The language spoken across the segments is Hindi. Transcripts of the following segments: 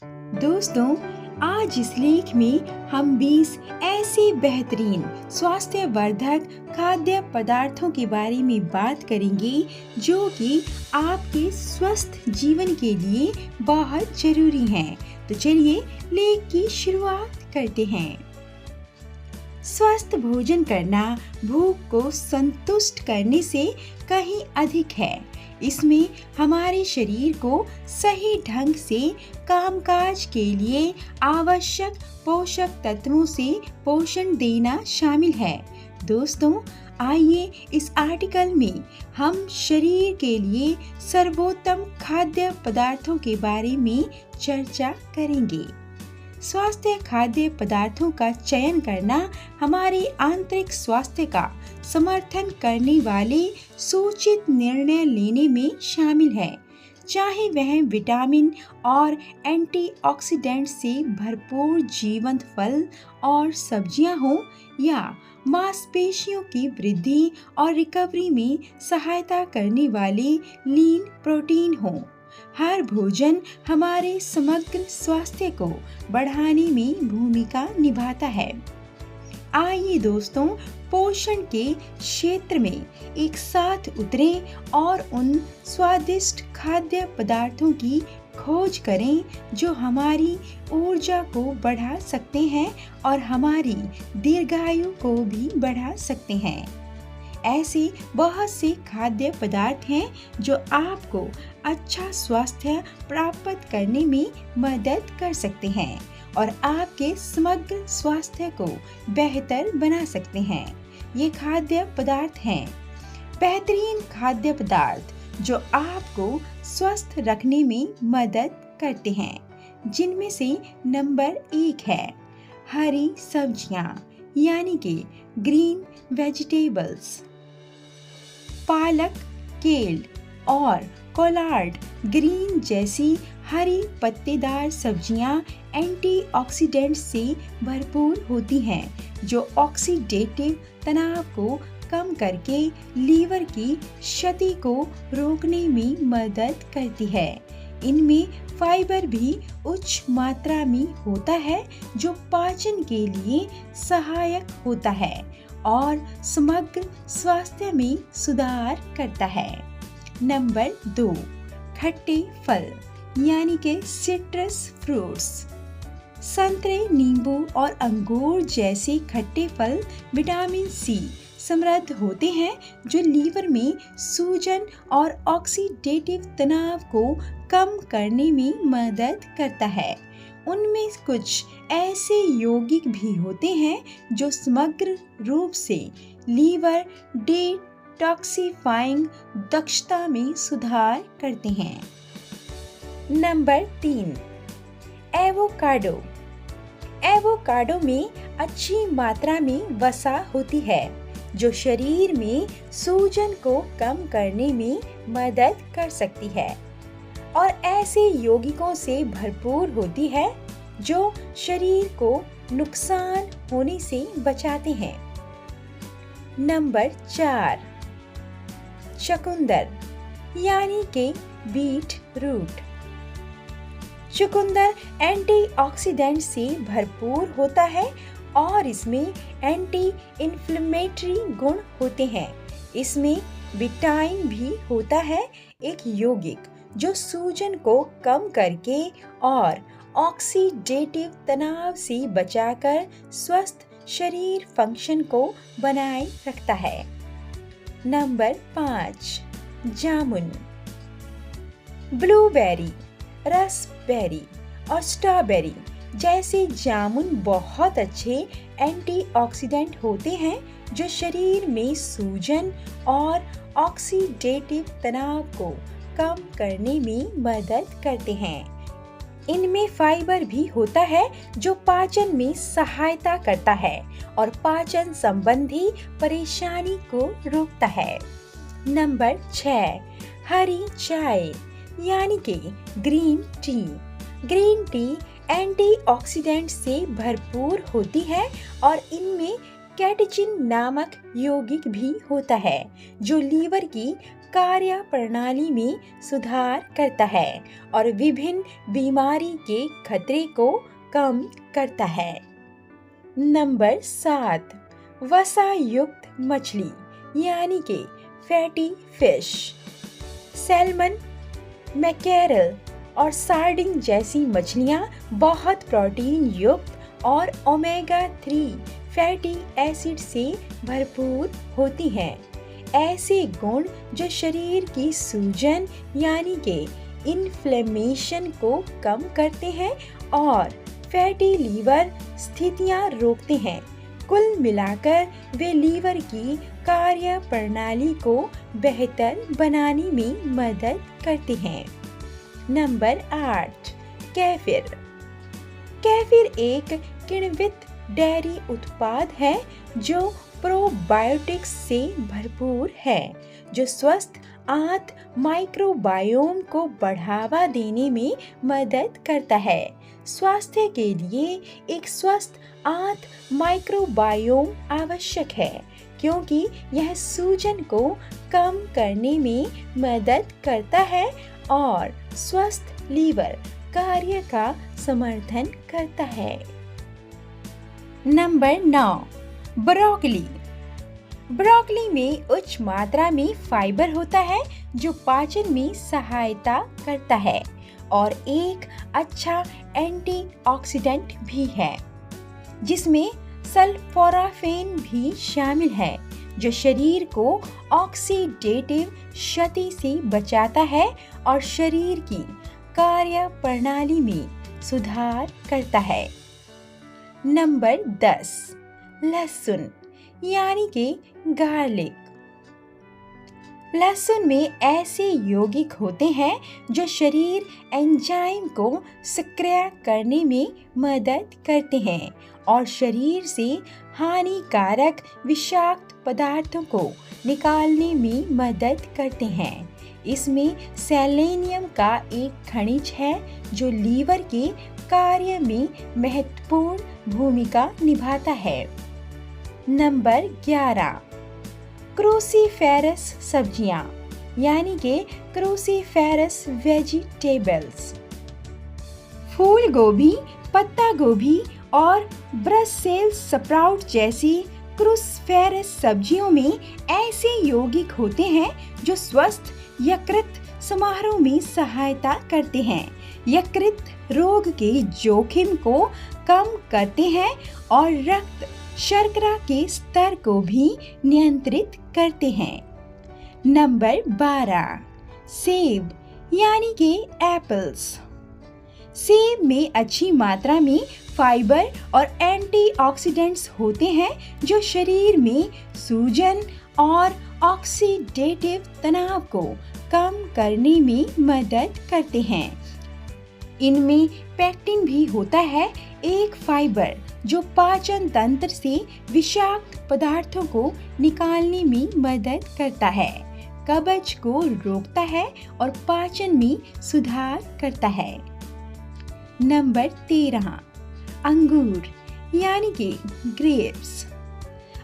दोस्तों, आज इस लेख में हम 20 ऐसे बेहतरीन स्वास्थ्यवर्धक खाद्य पदार्थों के बारे में बात करेंगे जो कि आपके स्वस्थ जीवन के लिए बहुत जरूरी हैं। तो चलिए लेख की शुरुआत करते हैं। स्वस्थ भोजन करना भूख को संतुष्ट करने से कहीं अधिक है। इसमें हमारे शरीर को सही ढंग से कामकाज के लिए आवश्यक पोषक तत्वों से पोषण देना शामिल है। दोस्तों, आइए इस आर्टिकल में हम शरीर के लिए सर्वोत्तम खाद्य पदार्थों के बारे में चर्चा करेंगे। स्वास्थ्य खाद्य पदार्थों का चयन करना हमारे आंतरिक स्वास्थ्य का समर्थन करने वाले सूचित निर्णय लेने में शामिल है, चाहे वह विटामिन और एंटीऑक्सीडेंट से भरपूर जीवंत फल और सब्जियां हों या मांसपेशियों की वृद्धि और रिकवरी में सहायता करने वाले लीन प्रोटीन हों। हर भोजन हमारे समग्र स्वास्थ्य को बढ़ाने में भूमिका निभाता है। आइए दोस्तों, पोषण के क्षेत्र में एक साथ उतरें और उन स्वादिष्ट खाद्य पदार्थों की खोज करें जो हमारी ऊर्जा को बढ़ा सकते हैं और हमारी दीर्घायु को भी बढ़ा सकते हैं। ऐसे बहुत से खाद्य पदार्थ हैं जो आपको अच्छा स्वास्थ्य प्राप्त करने में मदद कर सकते हैं और आपके समग्र स्वास्थ्य को बेहतर बना सकते हैं। ये खाद्य पदार्थ हैं बेहतरीन खाद्य पदार्थ जो आपको स्वस्थ रखने में मदद करते हैं, जिनमें से नंबर 1 है हरी सब्जियां यानी कि ग्रीन वेजिटेबल्स। पालक, केल और कोलार्ड ग्रीन जैसी हरी पत्तेदार सब्जियां एंटीऑक्सीडेंट से भरपूर होती हैं जो ऑक्सीडेटिव तनाव को कम करके लीवर की क्षति को रोकने में मदद करती है। इनमें फाइबर भी उच्च मात्रा में होता है जो पाचन के लिए सहायक होता है और समग्र स्वास्थ्य में सुधार करता है। नंबर 2, खट्टे फल यानी कि सिट्रस फ्रूट्स। संतरे, नींबू और अंगूर जैसे खट्टे फल विटामिन सी समृद्ध होते हैं जो लीवर में सूजन और ऑक्सीडेटिव तनाव को कम करने में मदद करता है। उनमें कुछ ऐसे यौगिक भी होते हैं जो समग्र रूप से लीवर डिटॉक्सिफाइंग दक्षता में सुधार करते हैं। Number 3, avocado. एवोकाडो में अच्छी मात्रा में वसा होती है जो शरीर में सूजन को कम करने में मदद कर सकती है और ऐसे यौगिकों से भरपूर होती है जो शरीर को नुकसान होने से बचाते हैं। नंबर 4, चुकंदर यानी कि बीट रूट। चुकंदर एंटीऑक्सीडेंट से भरपूर होता है और इसमें एंटी इन्फ्लेमेटरी गुण होते हैं। इसमें विटाइन भी होता है, एक यौगिक जो सूजन को कम करके और ऑक्सीडेटिव तनाव से बचाकर स्वस्थ शरीर फंक्शन को बनाए रखता है। नंबर 5, जामुन। ब्लूबेरी, रास्पबेरी और स्ट्रॉबेरी जैसे जामुन बहुत अच्छे एंटीऑक्सीडेंट होते हैं जो शरीर में सूजन और ऑक्सीडेटिव तनाव को कम करने में मदद करते हैं। इनमें फाइबर भी होता है जो पाचन में सहायता करता है और पाचन संबंधी परेशानी को रोकता है। नंबर 6, हरी चाय यानी कि green tea. Green tea antioxidant से भरपूर होती है और इनमें कैटेचिन नामक यौगिक भी होता है जो लीवर की कार्य प्रणाली में सुधार करता है और विभिन्न बीमारी के खतरे को कम करता है। नंबर 7, वसा युक्त मछली यानी कि फैटी फिश। सैल्मन, मैकेरल और सार्डिन जैसी मछलियाँ बहुत प्रोटीन युक्त और ओमेगा 3 फैटी एसिड से भरपूर होती हैं। ऐसे गुण जो शरीर की सूजन यानी कि इन्फ्लेमेशन को कम करते हैं और फैटी लीवर स्थितियां रोकते हैं। कुल मिलाकर वे लीवर की कार्य प्रणाली को बेहतर बनाने में मदद करते हैं। Number 8, kefir. केफिर एक किण्वित डेयरी उत्पाद है जो प्रोबायोटिक्स से भरपूर है, जो स्वस्थ आंत माइक्रोबायोम को बढ़ावा देने में मदद करता है। स्वास्थ्य के लिए एक स्वस्थ आंत माइक्रोबायोम आवश्यक है क्योंकि यह सूजन को कम करने में मदद करता है और स्वस्थ लीवर कार्य का समर्थन करता है। Number 9, broccoli. ब्रोकली में उच्च मात्रा में फाइबर होता है जो पाचन में सहायता करता है और एक अच्छा एंटीऑक्सीडेंट भी है, जिसमें सल्फोराफेन भी शामिल है जो शरीर को ऑक्सीडेटिव क्षति से बचाता है और शरीर की कार्य प्रणाली में सुधार करता है। नंबर 10, लहसुन यानी कि गार्लिक। लहसुन में ऐसे यौगिक होते हैं जो शरीर एंजाइम को सक्रिय करने में मदद करते हैं और शरीर से हानिकारक विषाक्त पदार्थों को निकालने में मदद करते हैं। इसमें सेलेनियम का एक खनिज है जो लीवर के कार्य में महत्वपूर्ण भूमिका निभाता है। नंबर 11, क्रूसीफेरस सब्जियां यानी कि क्रूसीफेरस वेजिटेबल्स। फूल गोभी, पत्ता गोभी और ब्रसेल्स स्प्राउट जैसी क्रूसीफेरस सब्जियों में ऐसे यौगिक होते हैं जो स्वस्थ यकृत समारोह में सहायता करते हैं, यकृत रोग के जोखिम को कम करते हैं और रक्त शर्करा के स्तर को भी नियंत्रित करते हैं। नंबर 12, सेब यानी कि एप्पल्स। सेब में अच्छी मात्रा में फाइबर और एंटीऑक्सीडेंट्स होते हैं जो शरीर में सूजन और ऑक्सीडेटिव तनाव को कम करने में मदद करते हैं। इनमें पेक्टिन भी होता है, एक फाइबर जो पाचन तंत्र से विषाक्त पदार्थों को निकालने में मदद करता है, कब्ज को रोकता है और पाचन में सुधार करता है। नंबर 13, अंगूर यानी कि ग्रेप्स।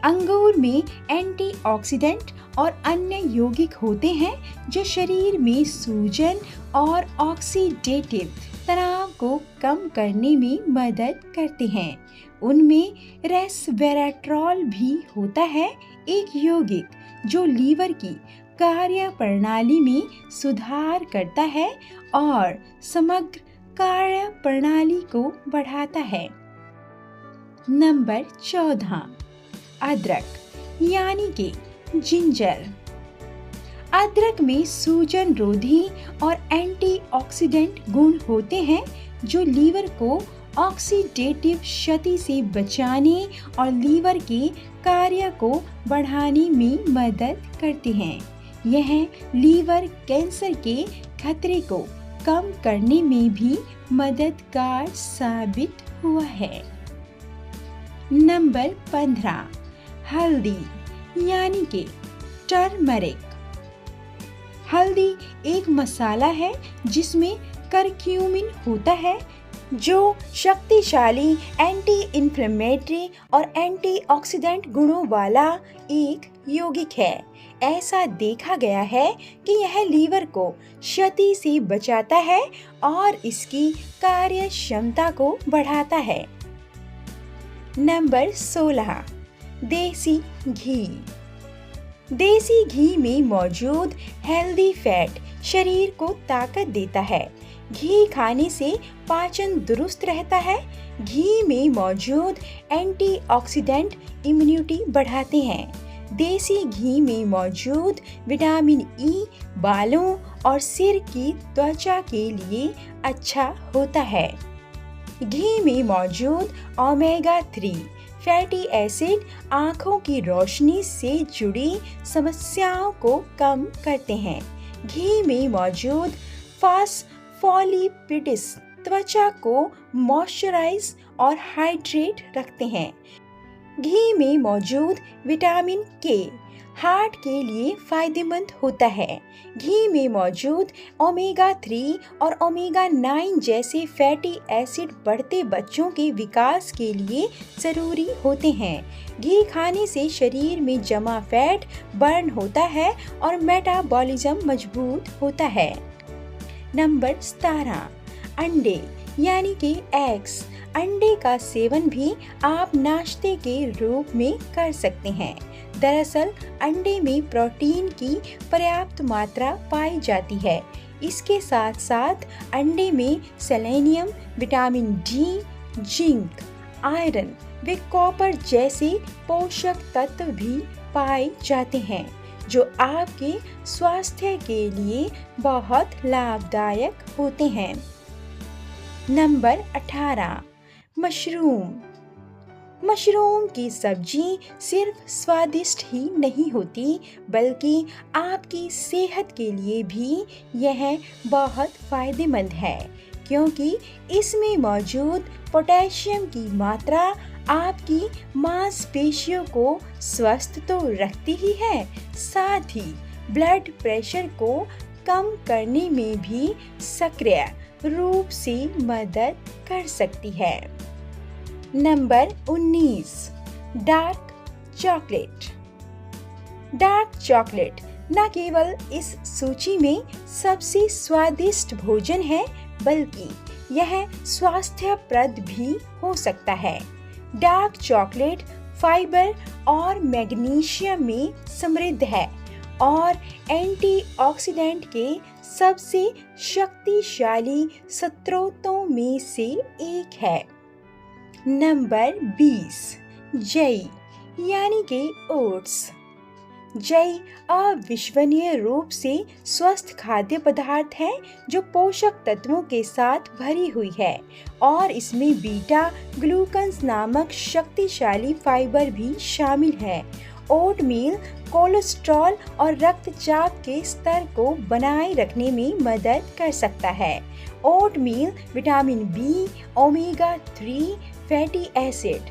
अंगूर में एंटीऑक्सीडेंट और अन्य यौगिक होते हैं जो शरीर में सूजन और ऑक्सीडेटिव तनाव को कम करने में मदद करते हैं। उनमें रेस्वेराट्रॉल भी होता है, एक यौगिक जो लीवर की कार्य प्रणाली में सुधार करता है और समग्र कार्य प्रणाली को बढ़ाता है। नंबर 14, अदरक यानी कि जिंजर। अदरक में सूजन रोधी और एंटीऑक्सीडेंट गुण होते हैं जो लीवर को ऑक्सीडेटिव क्षति से बचाने और लीवर के कार्य को बढ़ाने में मदद करते हैं। यह लीवर कैंसर के खतरे को कम करने में भी मददगार साबित हुआ है। नंबर 15, हल्दी यानी कि टर्मरिक। हल्दी एक मसाला है जिसमें करक्यूमिन होता है जो शक्तिशाली एंटी इन्फ्लेमेटरी और एंटीऑक्सीडेंट गुणों वाला एक यौगिक है। ऐसा देखा गया है कि यह लीवर को क्षति से बचाता है और इसकी कार्य क्षमता को बढ़ाता है। नंबर 16, देसी घी। देसी घी में मौजूद हेल्दी फैट शरीर को ताकत देता है। घी खाने से पाचन दुरुस्त रहता है। घी में मौजूद एंटीऑक्सीडेंट इम्यूनिटी बढ़ाते हैं। देसी घी में मौजूद विटामिन ई बालों और सिर की त्वचा के लिए अच्छा होता है। घी में मौजूद ओमेगा 3 फैटी एसिड आँखों की रोशनी से जुड़ी समस्याओं को कम करते हैं। घी में मौजूद फॉस्फोलिपिड्स त्वचा को मॉइस्चराइज और हाइड्रेट रखते हैं। घी में मौजूद विटामिन के हार्ट के लिए फायदेमंद होता है। घी में मौजूद ओमेगा 3 और ओमेगा 9 जैसे फैटी एसिड बढ़ते बच्चों के विकास के लिए ज़रूरी होते हैं। घी खाने से शरीर में जमा फैट बर्न होता है और मेटाबॉलिज्म मजबूत होता है। नंबर 17, अंडे यानी कि एग्स। अंडे का सेवन भी आप नाश्ते के रूप में कर सकते हैं। दरअसल अंडे में प्रोटीन की पर्याप्त मात्रा पाई जाती है। इसके साथ साथ अंडे में selenium, vitamin D, zinc, iron व कॉपर जैसे पोषक तत्व भी पाए जाते हैं जो आपके स्वास्थ्य के लिए बहुत लाभदायक होते हैं। Number 18, mushroom. मशरूम की सब्जी सिर्फ स्वादिष्ट ही नहीं होती बल्कि आपकी सेहत के लिए भी यह बहुत फायदेमंद है, क्योंकि इसमें मौजूद पोटेशियम की मात्रा आपकी मांसपेशियों को स्वस्थ तो रखती ही है, साथ ही ब्लड प्रेशर को कम करने में भी सक्रिय रूप से मदद कर सकती है। Number 19, dark chocolate. Dark chocolate न केवल इस सूची में सबसे स्वादिष्ट भोजन है बल्कि यह स्वास्थ्यप्रद भी हो सकता है। डार्क चॉकलेट फाइबर और मैग्नीशियम में समृद्ध है और एंटीऑक्सीडेंट के सबसे शक्तिशाली स्रोतों में से एक है। नंबर 20, जई यानी कि ओट्स। जई अविश्वसनीय रूप से स्वस्थ खाद्य पदार्थ है जो पोषक तत्वों के साथ भरी हुई है और इसमें बीटा ग्लूकन्स नामक शक्तिशाली फाइबर भी शामिल है। ओटमील कोलेस्ट्रॉल और रक्तचाप के स्तर को बनाए रखने में मदद कर सकता है। Oatmeal vitamin B, omega 3 fatty acid,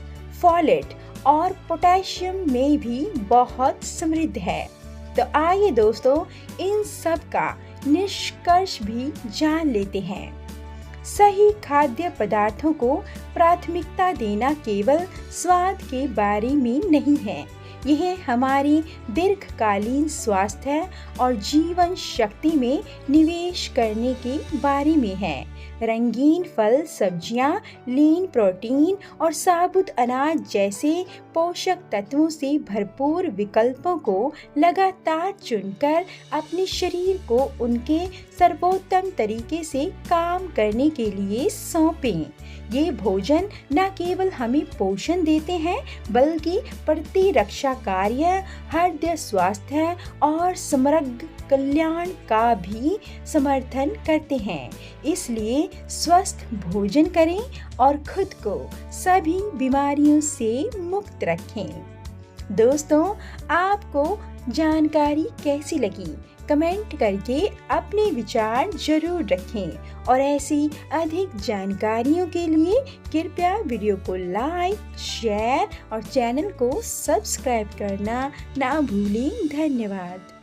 folate और पोटेशियम में भी बहुत समृद्ध है। तो आइए दोस्तों इन सब का निष्कर्ष भी जान लेते हैं। सही खाद्य पदार्थों को प्राथमिकता देना केवल स्वाद के बारे में नहीं है, यह हमारी दीर्घकालीन स्वास्थ्य और जीवन शक्ति में निवेश करने के बारे में है। रंगीन फल, सब्जियां, लीन प्रोटीन और साबुत अनाज जैसे पोषक तत्वों से भरपूर विकल्पों को लगातार चुनकर अपने शरीर को उनके सर्वोत्तम तरीके से काम करने के लिए सौंपें। ये भोजन न केवल हमें पोषण देते हैं बल्कि प्रतिरक्षा कार्य, हृदय स्वास्थ्य और समग्र कल्याण का भी समर्थन करते हैं। इसलिए स्वस्थ भोजन करें और खुद को सभी बीमारियों से मुक्त रखें। दोस्तों, आपको जानकारी कैसी लगी? कमेंट करके अपने विचार जरूर रखें और ऐसी अधिक जानकारियों के लिए कृपया वीडियो को लाइक, शेयर और चैनल को सब्सक्राइब करना ना भूलें। धन्यवाद।